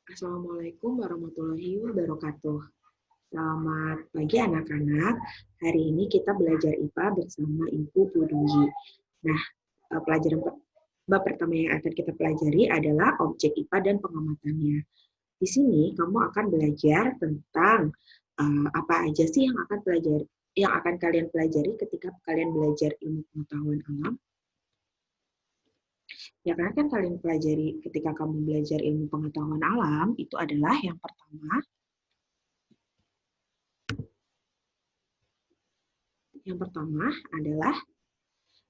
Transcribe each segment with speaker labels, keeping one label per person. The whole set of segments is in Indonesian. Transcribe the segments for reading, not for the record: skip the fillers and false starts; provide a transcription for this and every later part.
Speaker 1: Assalamualaikum warahmatullahi wabarakatuh. Selamat pagi anak-anak. Hari ini kita belajar IPA bersama Ibu Budunggi. Nah, pelajaran bab pertama yang akan kita pelajari adalah objek IPA dan pengamatannya. Di sini kamu akan belajar tentang apa aja sih yang akan kalian pelajari ketika kalian belajar ilmu pengetahuan alam. Ya, karena kan kalian pelajari ketika kamu belajar ilmu pengetahuan alam, itu adalah yang pertama adalah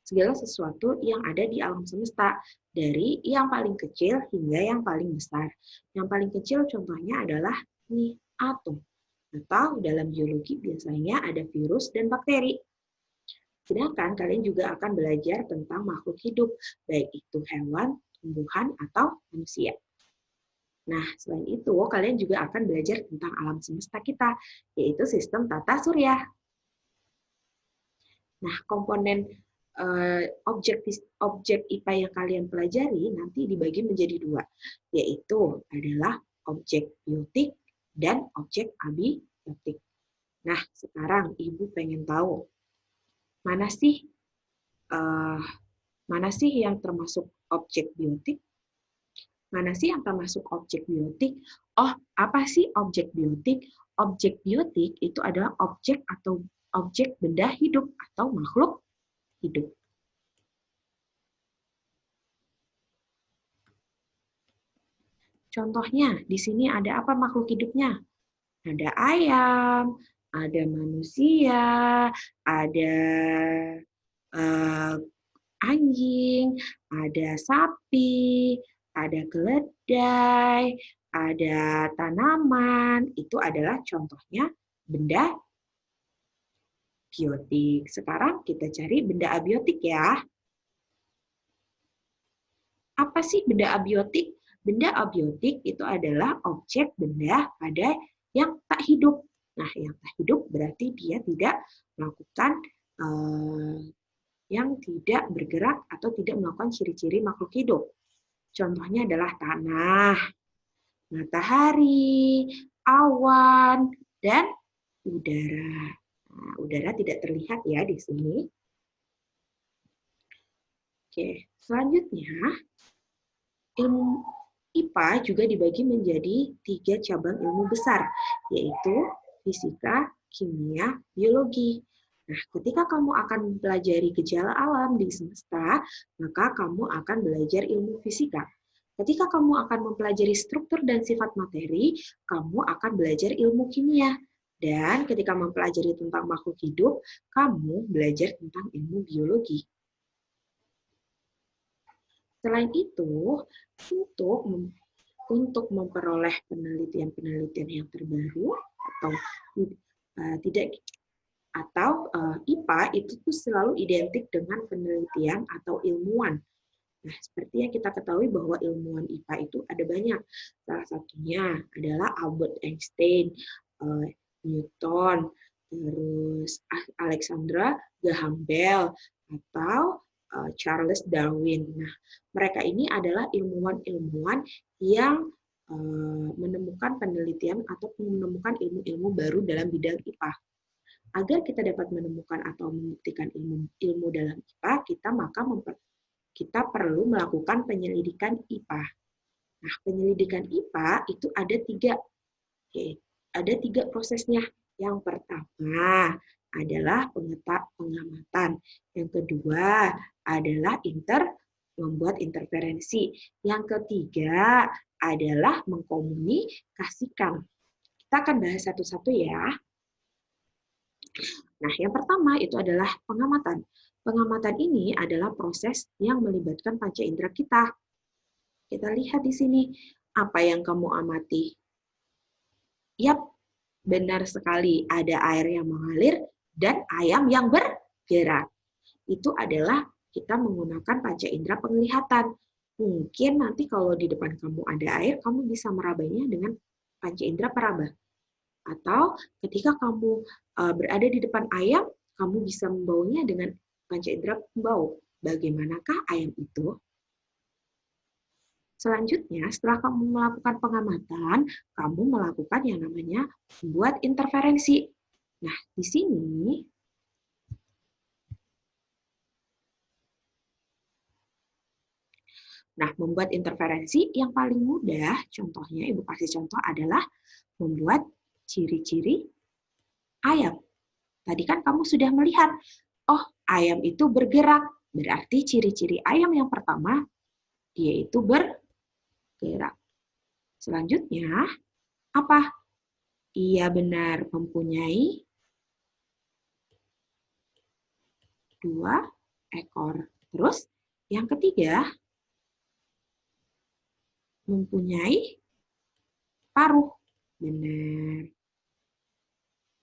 Speaker 1: segala sesuatu yang ada di alam semesta, dari yang paling kecil hingga yang paling besar. Yang paling kecil contohnya adalah nih, atom. Atau dalam biologi biasanya ada virus dan bakteri. Sedangkan kalian juga akan belajar tentang makhluk hidup, baik itu hewan, tumbuhan, atau manusia. Nah, selain itu, kalian juga akan belajar tentang alam semesta kita, yaitu sistem tata surya. Nah, komponen objek IPA yang kalian pelajari nanti dibagi menjadi dua, yaitu adalah objek biotik dan objek abiotik. Nah, sekarang Ibu pengen tahu, mana sih yang termasuk objek biotik? Mana sih yang termasuk objek biotik? Oh, apa sih objek biotik? Objek biotik itu adalah objek atau objek benda hidup atau makhluk hidup. Contohnya, di sini ada apa makhluk hidupnya? Ada ayam, ada manusia, ada anjing, ada sapi, ada keledai, ada tanaman. Itu adalah contohnya benda biotik. Sekarang kita cari benda abiotik ya. Apa sih benda abiotik? Benda abiotik itu adalah objek benda pada yang tak hidup. Nah, yang tak hidup berarti dia tidak melakukan yang tidak bergerak atau tidak melakukan ciri-ciri makhluk hidup. Contohnya adalah tanah, matahari, awan, dan udara. Nah, udara tidak terlihat ya di sini. Oke, selanjutnya ilmu IPA juga dibagi menjadi 3 cabang ilmu besar, yaitu fisika, kimia, biologi. Nah, ketika kamu akan mempelajari gejala alam di semesta, maka kamu akan belajar ilmu fisika. Ketika kamu akan mempelajari struktur dan sifat materi, kamu akan belajar ilmu kimia. Dan ketika mempelajari tentang makhluk hidup, kamu belajar tentang ilmu biologi. Selain itu, untuk memperoleh penelitian-penelitian yang terbaru atau IPA itu tuh selalu identik dengan penelitian atau ilmuwan. Nah, seperti yang kita ketahui bahwa ilmuwan IPA itu ada banyak. Salah satunya adalah Albert Einstein, Newton, terus Alexander Graham Bell, atau Charles Darwin. Nah, mereka ini adalah ilmuwan-ilmuwan yang menemukan penelitian atau menemukan ilmu-ilmu baru dalam bidang IPA. Agar kita dapat menemukan atau membuktikan ilmu dalam IPA, kita perlu melakukan penyelidikan IPA. Nah, penyelidikan IPA itu ada tiga prosesnya. Yang pertama adalah pengamatan. Yang kedua adalah membuat interferensi. Yang ketiga adalah mengkomunikasikan. Kita akan bahas satu-satu ya. Nah, yang pertama itu adalah pengamatan. Pengamatan ini adalah proses yang melibatkan panca indera kita. Kita lihat di sini, apa yang kamu amati? Yap, benar sekali, ada air yang mengalir dan ayam yang bergerak. Itu adalah kita menggunakan panca indera penglihatan. Mungkin nanti kalau di depan kamu ada air, kamu bisa merabanya dengan panca indera peraba. Atau ketika kamu berada di depan ayam, kamu bisa membaunya dengan panca indera pembau. Bagaimanakah ayam itu? Selanjutnya, setelah kamu melakukan pengamatan, kamu melakukan yang namanya membuat interferensi. Nah, di sini membuat interferensi yang paling mudah, contohnya Ibu kasih contoh adalah membuat ciri-ciri ayam. Tadi kan kamu sudah melihat, oh ayam itu bergerak. Berarti ciri-ciri ayam yang pertama, dia itu bergerak. Selanjutnya, apa? Ia benar mempunyai 2 ekor. Terus, yang ketiga, mempunyai paruh. Benar.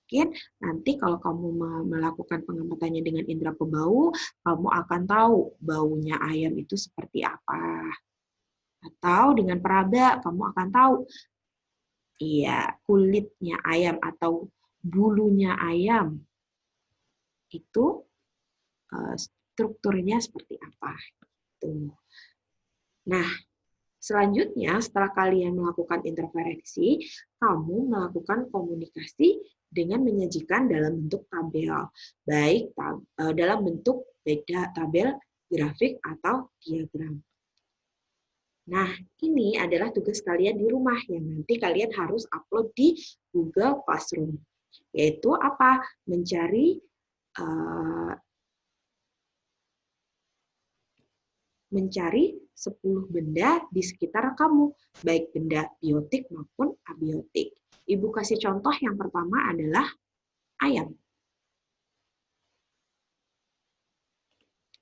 Speaker 1: Mungkin nanti kalau kamu melakukan pengamatannya dengan indera pembau, kamu akan tahu baunya ayam itu seperti apa. Atau dengan peraba, kamu akan tahu iya, kulitnya ayam atau bulunya ayam itu strukturnya seperti apa. Gitu. Nah, selanjutnya setelah kalian melakukan interferensi, kamu melakukan komunikasi dengan menyajikan dalam bentuk tabel, baik dalam bentuk tabel grafik atau diagram. Nah, ini adalah tugas kalian di rumah yang nanti kalian harus upload di Google Classroom. Yaitu apa? Mencari mencari 10 benda di sekitar kamu, baik benda biotik maupun abiotik. Ibu kasih contoh yang pertama adalah ayam.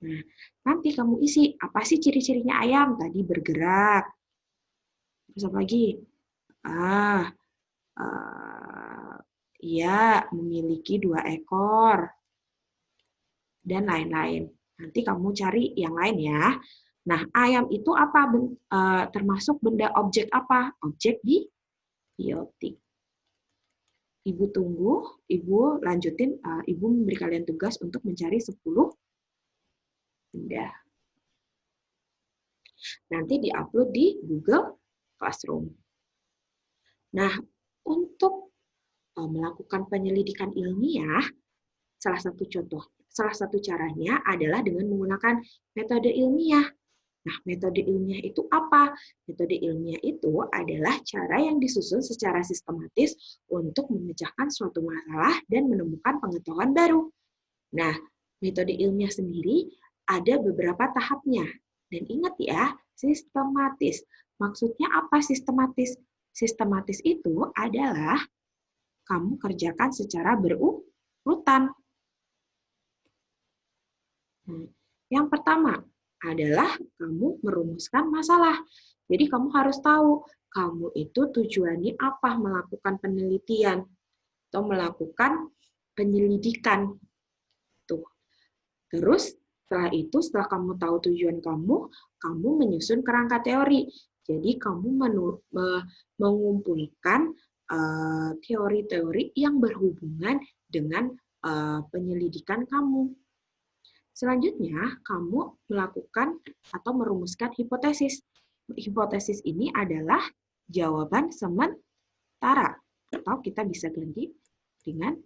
Speaker 1: Nah, nanti kamu isi, apa sih ciri-cirinya ayam? Tadi bergerak. Terus apa lagi? Ia memiliki 2 ekor. Dan lain-lain. Nanti kamu cari yang lain ya. Nah, ayam itu apa? Termasuk benda objek apa? Objek biotik. Ibu tunggu, Ibu lanjutin, Ibu memberi kalian tugas untuk mencari 10 benda. Nanti diupload di Google Classroom. Nah, untuk melakukan penyelidikan ilmiah, salah satu caranya adalah dengan menggunakan metode ilmiah. Nah, metode ilmiah itu apa? Metode ilmiah itu adalah cara yang disusun secara sistematis untuk memecahkan suatu masalah dan menemukan pengetahuan baru. Nah, metode ilmiah sendiri ada beberapa tahapnya. Dan ingat ya, sistematis. Maksudnya apa sistematis? Sistematis itu adalah kamu kerjakan secara berurutan. Yang pertama adalah kamu merumuskan masalah. Jadi kamu harus tahu, kamu itu tujuannya apa melakukan penelitian atau melakukan penyelidikan. Tuh. Terus setelah kamu tahu tujuan kamu menyusun kerangka teori. Jadi kamu mengumpulkan teori-teori yang berhubungan dengan penyelidikan kamu. Selanjutnya, kamu melakukan atau merumuskan hipotesis. Hipotesis ini adalah jawaban sementara, atau kita bisa ganti dengan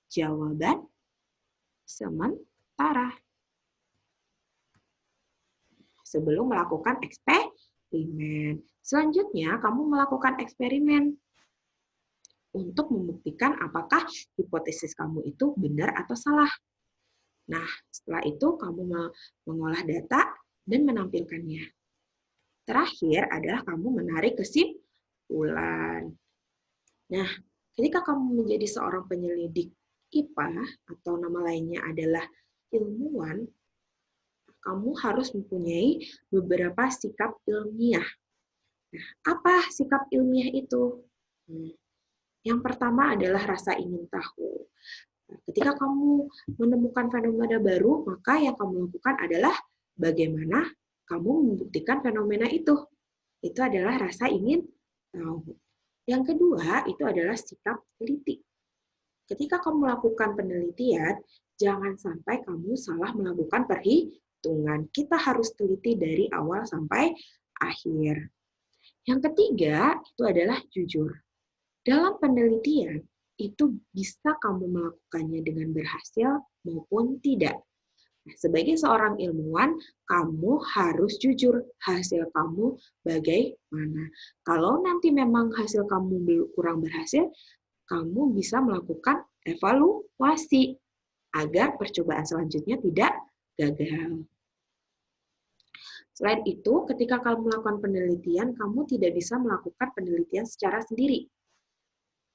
Speaker 1: jawaban sementara. Sebelum melakukan eksperimen. Selanjutnya, kamu melakukan eksperimen untuk membuktikan apakah hipotesis kamu itu benar atau salah. Nah, setelah itu kamu mengolah data dan menampilkannya. Terakhir adalah kamu menarik kesimpulan. Nah, ketika kamu menjadi seorang penyelidik IPA atau nama lainnya adalah ilmuwan, kamu harus mempunyai beberapa sikap ilmiah. Nah, apa sikap ilmiah itu? Yang pertama adalah rasa ingin tahu. Ketika kamu menemukan fenomena baru, maka yang kamu lakukan adalah bagaimana kamu membuktikan fenomena itu. Itu adalah rasa ingin tahu. Yang kedua, itu adalah sikap teliti. Ketika kamu melakukan penelitian, jangan sampai kamu salah melakukan perhitungan. Kita harus teliti dari awal sampai akhir. Yang ketiga itu adalah jujur. Dalam penelitian, itu bisa kamu melakukannya dengan berhasil maupun tidak. Nah, sebagai seorang ilmuwan, kamu harus jujur hasil kamu bagaimana. Kalau nanti memang hasil kamu kurang berhasil, kamu bisa melakukan evaluasi agar percobaan selanjutnya tidak gagal. Selain itu, ketika kamu melakukan penelitian, kamu tidak bisa melakukan penelitian secara sendiri.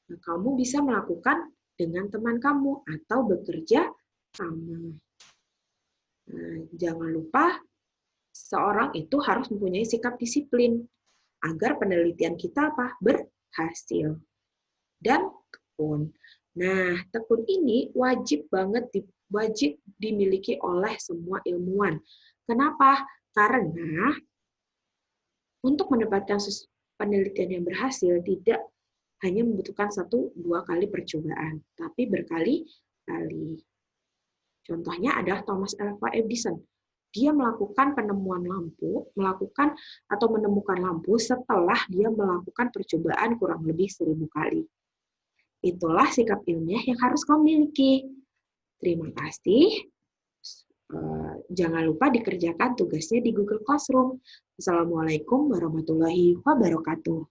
Speaker 1: Nah, kamu bisa melakukan dengan teman kamu atau bekerja sama. Nah, jangan lupa, seorang itu harus mempunyai sikap disiplin agar penelitian kita berhasil. Dan tekun. Nah, tekun ini wajib dimiliki oleh semua ilmuwan. Kenapa? Karena untuk mendapatkan penelitian yang berhasil tidak hanya membutuhkan 1-2 kali percobaan, tapi berkali-kali. Contohnya adalah Thomas Alva Edison. Dia melakukan penemuan lampu, menemukan lampu setelah dia melakukan percobaan kurang lebih 1000 kali. Itulah sikap ilmiah yang harus kamu miliki. Terima kasih. Jangan lupa dikerjakan tugasnya di Google Classroom. Assalamualaikum warahmatullahi wabarakatuh.